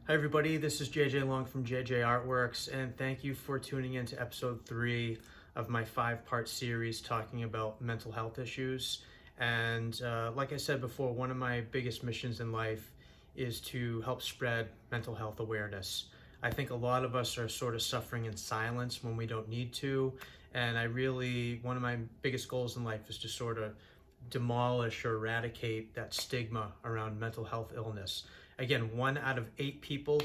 Hi everybody, this is JJ Long from JJArtworks, and thank you for tuning in to episode 3 of my 5-part series talking about mental health issues. And like I said before, one of my biggest missions in life is to help spread mental health awareness. I think a lot of us are sort of suffering in silence when we don't need to, and one of my biggest goals in life is to sort of demolish or eradicate that stigma around mental health illness. Again, 1 out of 8 people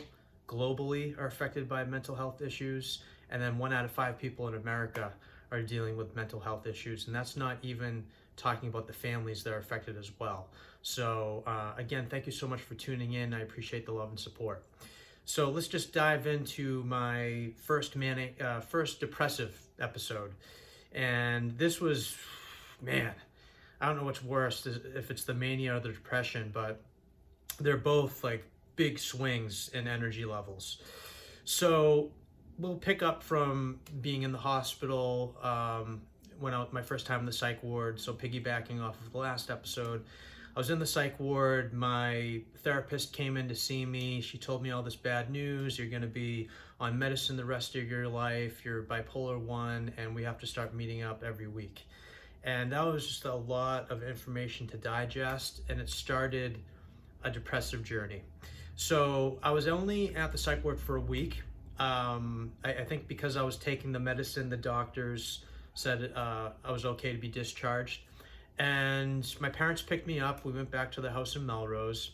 globally are affected by mental health issues, and then 1 out of 5 people in America are dealing with mental health issues, and that's not even talking about the families that are affected as well. So again, thank you so much for tuning in. I appreciate the love and support. So let's just dive into my first depressive episode. And this was, man, I don't know what's worse, if it's the mania or the depression, but they're both like big swings in energy levels. So we'll pick up from being in the hospital my first time in the psych ward. So piggybacking off of the last episode, I was in the psych ward. My therapist came in to see me. She told me all this bad news. You're going to be on medicine the rest of your life. You're bipolar 1, and we have to start meeting up every week. And that was just a lot of information to digest, and it started a depressive journey. So I was only at the psych ward for a week. I think because I was taking the medicine, the doctors said I was okay to be discharged. And my parents picked me up. We went back to the house in Melrose.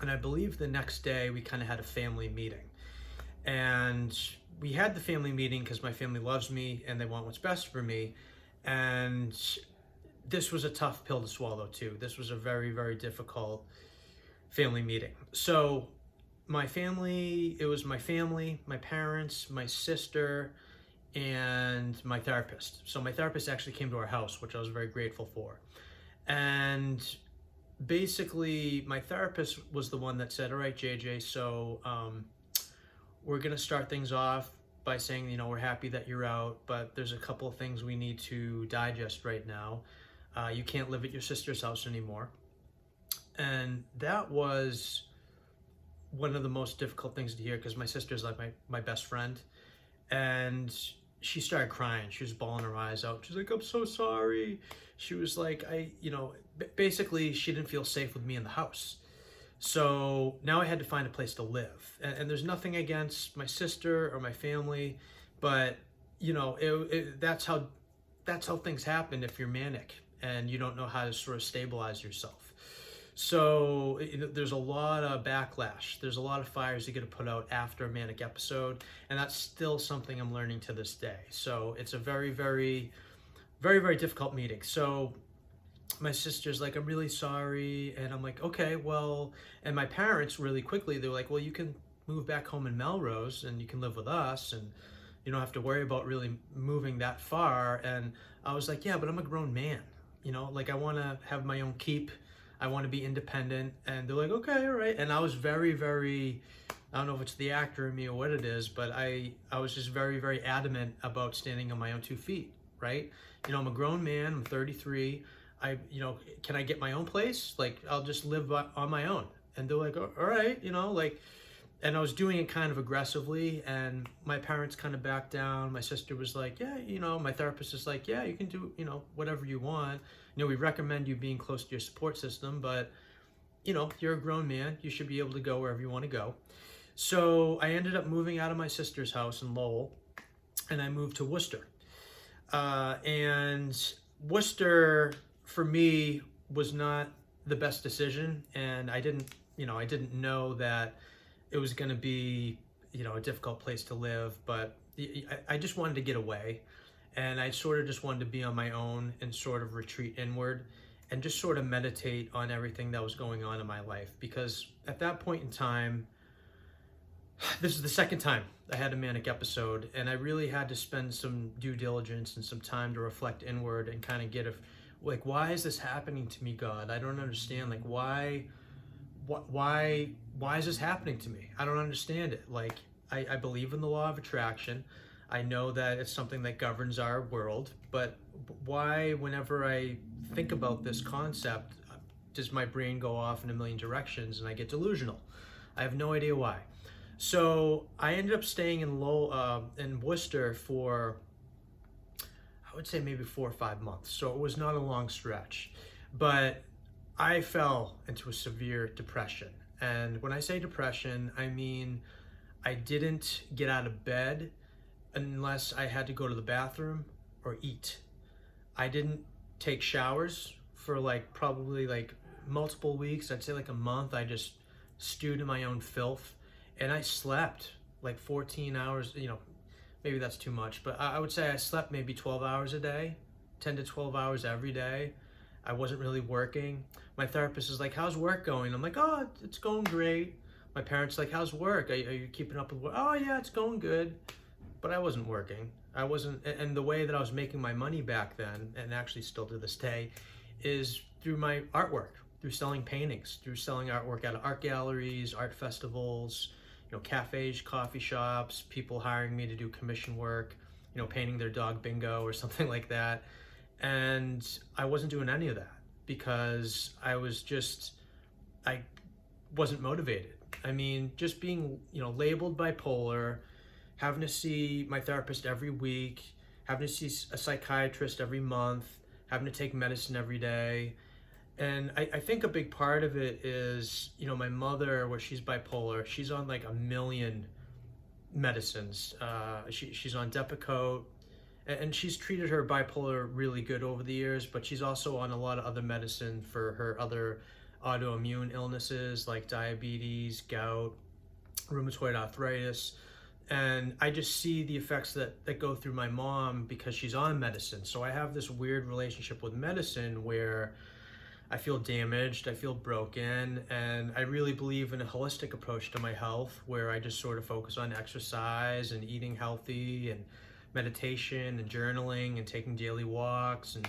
And I believe the next day we kind of had a family meeting. And we had the family meeting because my family loves me and they want what's best for me. And this was a tough pill to swallow too. This was a very, very difficult family meeting. So it was my family, my parents, my sister, and my therapist. So my therapist actually came to our house, which I was very grateful for. And basically my therapist was the one that said, all right, JJ, so we're gonna start things off by saying, we're happy that you're out, but there's a couple of things we need to digest right now. You can't live at your sister's house anymore. And that was one of the most difficult things to hear because my sister's like my best friend. And she started crying. She was bawling her eyes out. She's like, I'm so sorry. She was like, basically she didn't feel safe with me in the house. So now I had to find a place to live. And there's nothing against my sister or my family, but that's how things happen if you're manic and you don't know how to sort of stabilize yourself. So there's a lot of backlash. There's a lot of fires you get to put out after a manic episode, and that's still something I'm learning to this day. So it's a very, very, very, very difficult meeting. So my sister's like, I'm really sorry. And I'm like, okay, well, and my parents really quickly, they're like, well, you can move back home in Melrose and you can live with us and you don't have to worry about really moving that far. And I was like, yeah, but I'm a grown man, I want to have my own keep. I want to be independent. And they're like, okay, all right. And I was very, very, I don't know if it's the actor in me or what it is, but I was just very, very adamant about standing on my own 2 feet, right? I'm a grown man, I'm 33. Can I get my own place? I'll just live on my own. And they're like, all right, and I was doing it kind of aggressively, and my parents kind of backed down. My sister was like, yeah, my therapist is like, yeah, you can do, whatever you want. We recommend you being close to your support system, but, you're a grown man. You should be able to go wherever you want to go. So I ended up moving out of my sister's house in Lowell, and I moved to Worcester. And Worcester, for me, was not the best decision, and I didn't know that it was going to be, a difficult place to live, but I just wanted to get away, and I sort of just wanted to be on my own and sort of retreat inward and just sort of meditate on everything that was going on in my life. Because at that point in time, this is the second time I had a manic episode, and I really had to spend some due diligence and some time to reflect inward and kind of get why is this happening to me, God? I don't understand. Why is this happening to me? I don't understand it. I believe in the law of attraction. I know that it's something that governs our world, but why, whenever I think about this concept, does my brain go off in a million directions and I get delusional? I have no idea why. So I ended up staying in Worcester for, I would say maybe 4 or 5 months. So it was not a long stretch, but I fell into a severe depression. And when I say depression, I mean I didn't get out of bed unless I had to go to the bathroom or eat. I didn't take showers for probably multiple weeks. I'd say like a month. I just stewed in my own filth, and I slept like 14 hours, maybe that's too much, but I would say I slept maybe 12 hours a day, 10 to 12 hours every day. I wasn't really working. My therapist is like, how's work going? I'm like, oh, it's going great. My parents like, how's work? Are you keeping up with work? Oh yeah, it's going good. But I wasn't working. I wasn't, and the way that I was making my money back then, and actually still to this day, is through my artwork, through selling paintings, through selling artwork at art galleries, art festivals, cafes, coffee shops, people hiring me to do commission work, painting their dog Bingo or something like that. And I wasn't doing any of that because I wasn't motivated. I mean, just being, labeled bipolar, having to see my therapist every week, having to see a psychiatrist every month, having to take medicine every day. And I think a big part of it is, my mother, where she's bipolar, she's on like 1 million medicines. She's on Depressive, and she's treated her bipolar really good over the years, but she's also on a lot of other medicine for her other autoimmune illnesses like diabetes, gout, rheumatoid arthritis. And I just see the effects that go through my mom because she's on medicine. So I have this weird relationship with medicine where I feel damaged, I feel broken, and I really believe in a holistic approach to my health where I just sort of focus on exercise and eating healthy and meditation and journaling and taking daily walks and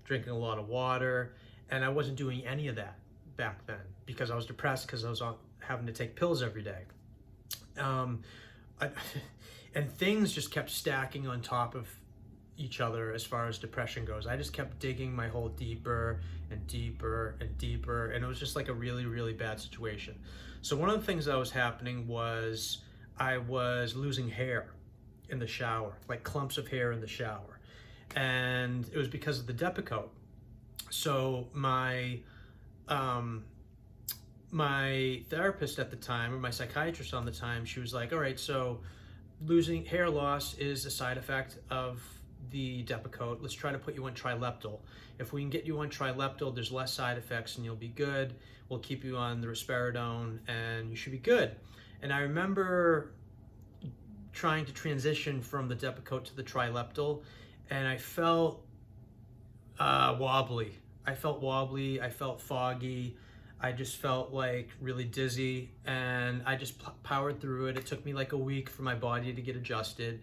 drinking a lot of water. And I wasn't doing any of that back then because I was depressed because I was having to take pills every day. And things just kept stacking on top of each other as far as depression goes. I just kept digging my hole deeper and deeper and deeper, and it was just like a really, really bad situation. So one of the things that was happening was I was losing hair in the shower, like clumps of hair in the shower. And it was because of the Depressive. So my therapist at the time, or my psychiatrist on the time, she was like, all right, so losing hair loss is a side effect of the Depressive. Let's try to put you on Trileptal. If we can get you on Trileptal, there's less side effects and you'll be good. We'll keep you on the risperidone and you should be good. And I remember trying to transition from the Depressive to the Trileptal, and I felt wobbly. I felt foggy. I just felt like really dizzy, and I just powered through it. It took me like a week for my body to get adjusted,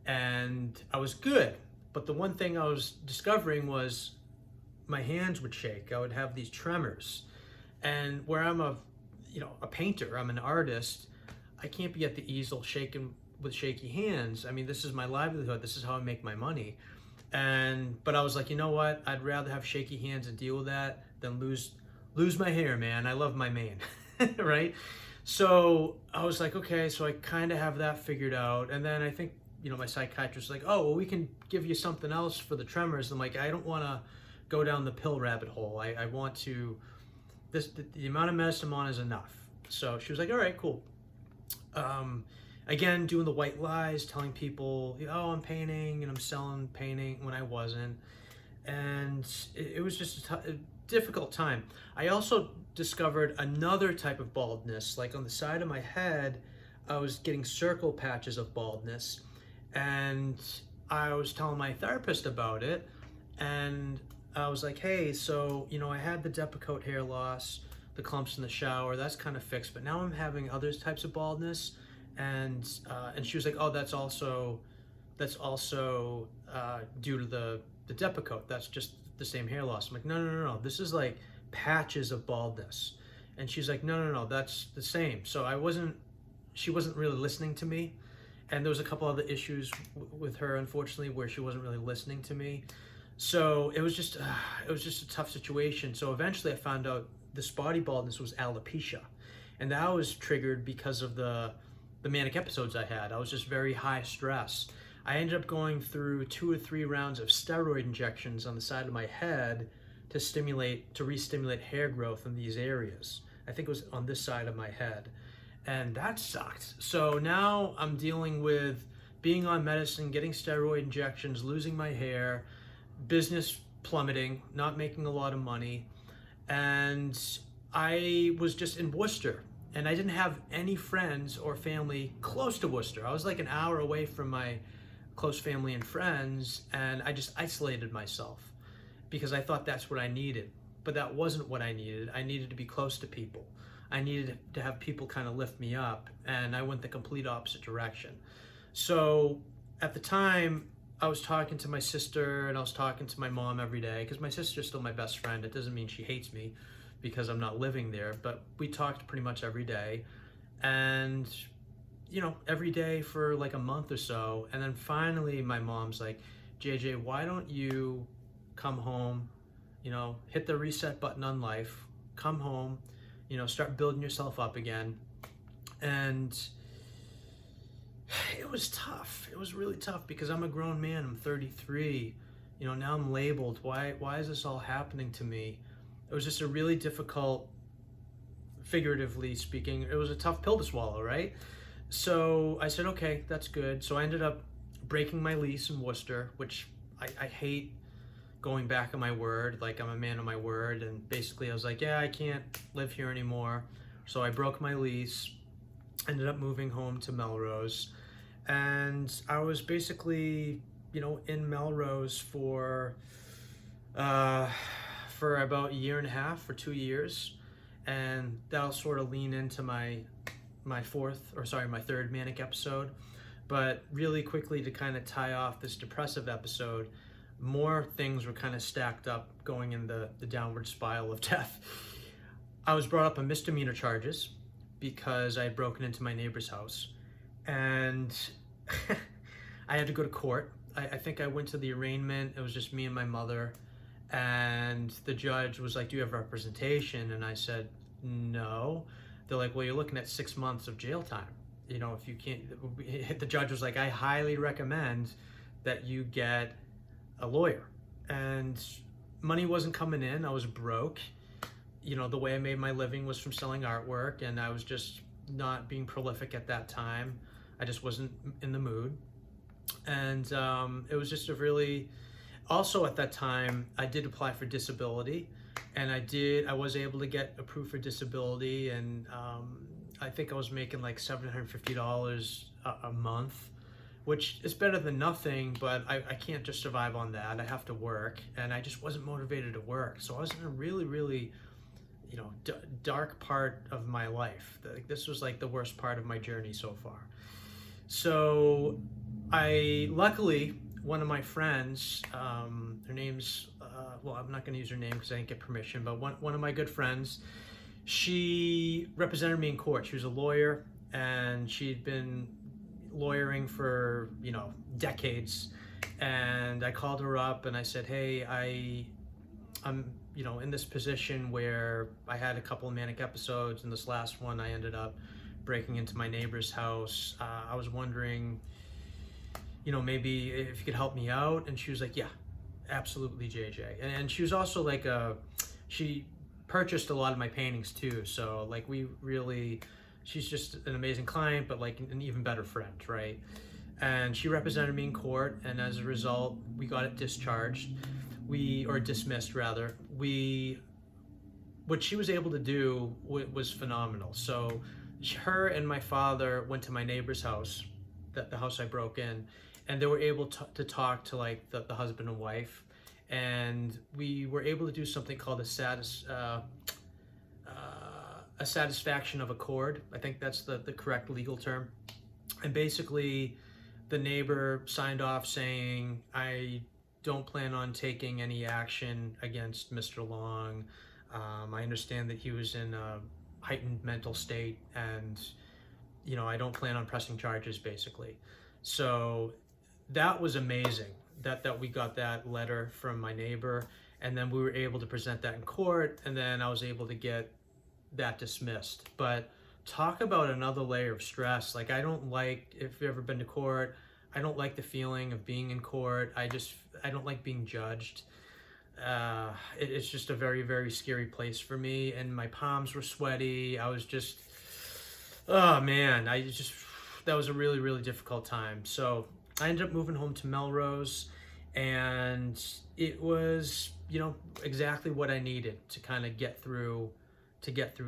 and I was good. But the one thing I was discovering was my hands would shake. I would have these tremors. And where I'm a painter, I'm an artist, I can't be at the easel shaking with shaky hands. I mean, this is my livelihood. This is how I make my money. But I was like, you know what? I'd rather have shaky hands and deal with that than lose my hair, man. I love my mane, right? So I was like, okay, so I kind of have that figured out. And then I think, my psychiatrist was like, oh, well, we can give you something else for the tremors. I'm like, I don't want to go down the pill rabbit hole. I want to, the amount of medicine I'm on is enough. So she was like, all right, cool. Again, doing the white lies, telling people, oh, I'm painting and I'm selling painting when I wasn't. And it was just a difficult time. I also discovered another type of baldness, like on the side of my head, I was getting circle patches of baldness, and I was telling my therapist about it, and I was like, hey, so, I had the Depressive hair loss, the clumps in the shower, that's kind of fixed, but now I'm having other types of baldness, and she was like, oh, that's also due to the Depressive, that's just the same hair loss. I'm like, no, this is like patches of baldness. And she's like, no, that's the same. So she wasn't really listening to me. And there was a couple other issues with her, unfortunately, where she wasn't really listening to me. So it was just a tough situation. So eventually I found out this body baldness was alopecia. And that was triggered because of the manic episodes I had. I was just very high stress. I ended up going through 2 or 3 rounds of steroid injections on the side of my head to re-stimulate hair growth in these areas. I think it was on this side of my head. And that sucked. So now I'm dealing with being on medicine, getting steroid injections, losing my hair, business plummeting, not making a lot of money. And I was just in Worcester, and I didn't have any friends or family close to Worcester. I was like an hour away from my close family and friends, and I just isolated myself because I thought that's what I needed. But that wasn't what I needed. I needed to be close to people. I needed to have people kind of lift me up, and I went the complete opposite direction. So at the time, I was talking to my sister and I was talking to my mom every day, because my sister's still my best friend. It doesn't mean she hates me because I'm not living there, but we talked pretty much every day. And you know, every day for like a month or so. And then finally my mom's like, JJ, why don't you come home, you know, hit the reset button on life, come home, you know, start building yourself up again. And it was tough. It was really tough because I'm a grown man. I'm 33. You know, now I'm labeled. Why is this all happening to me? It was just a really difficult, figuratively speaking, it was a tough pill to swallow, right? So I said, okay, that's good. So I ended up breaking my lease in Worcester, which I hate going back on my word. Like, I'm a man of my word. And basically I was like, yeah, I can't live here anymore. So I broke my lease, ended up moving home to Melrose. And I was basically, you know, in Melrose for about a year and a half, for 2 years. And that'll sort of lean into my third manic episode. But really quickly, to kind of tie off this depressive episode, more things were kind of stacked up going in the downward spiral of death. I was brought up on misdemeanor charges because I had broken into my neighbor's house, and I had to go to court. I think I went to the arraignment. It was just me and my mother, and the judge was like, do you have representation? And I said, no. They're like, well, you're looking at 6 months of jail time. You know, if you can't, the judge was like, I highly recommend that you get a lawyer. And money wasn't coming in. I was broke. You know, the way I made my living was from selling artwork, and I was just not being prolific at that time. I just wasn't in the mood. And it was just a really, also at that time, I did apply for disability. And I was able to get approved for disability, and I think I was making like $750 a month, which is better than nothing, but I can't just survive on that. I have to work, and I just wasn't motivated to work. So I was in a really, really, you know, dark part of my life. This was like the worst part of my journey so far. So luckily, one of my friends, her name's, well, I'm not going to use her name because I didn't get permission, but one of my good friends, she represented me in court. She was a lawyer, and she'd been lawyering for, you know, decades. And I called her up and I said, hey, I'm, you know, in this position where I had a couple of manic episodes, and this last one I ended up breaking into my neighbor's house. I was wondering, you know, maybe if you could help me out. And she was like, yeah, absolutely, JJ. And she was also like she purchased a lot of my paintings too. So like she's just an amazing client, but like an even better friend, right? And she represented me in court, and as a result, we got it discharged. Or dismissed rather. What she was able to do was phenomenal. So her and my father went to my neighbor's house, the house I broke in, and they were able to talk to like the husband and wife, and we were able to do something called a satisfaction of accord. I think that's the correct legal term. And basically, the neighbor signed off saying, I don't plan on taking any action against Mr. Long. I understand that he was in a heightened mental state, and you know, I don't plan on pressing charges, basically. So that was amazing that we got that letter from my neighbor, and then we were able to present that in court, and then I was able to get that dismissed. But talk about another layer of stress. Like, I don't like, if you've ever been to court, I don't like the feeling of being in court. I don't like being judged. It's just a very, very scary place for me. And my palms were sweaty. I was just, oh man, that was a really, really difficult time. So I ended up moving home to Melrose, and it was, exactly what I needed to kind of get through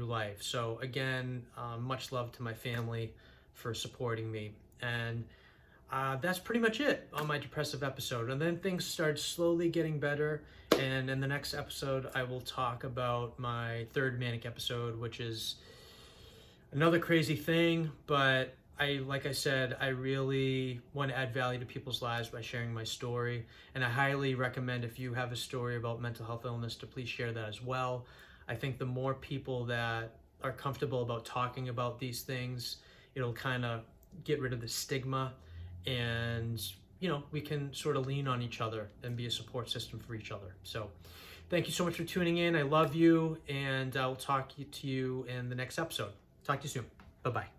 life. So again, much love to my family for supporting me. And that's pretty much it on my depressive episode. And then things started slowly getting better. And in the next episode, I will talk about my third manic episode, which is another crazy thing. But like I said, I really want to add value to people's lives by sharing my story. And I highly recommend, if you have a story about mental health illness, to please share that as well. I think the more people that are comfortable about talking about these things, it'll kind of get rid of the stigma, and we can sort of lean on each other and be a support system for each other. So thank you so much for tuning in. I love you, and I'll talk to you in the next episode. Talk to you soon. Bye-bye.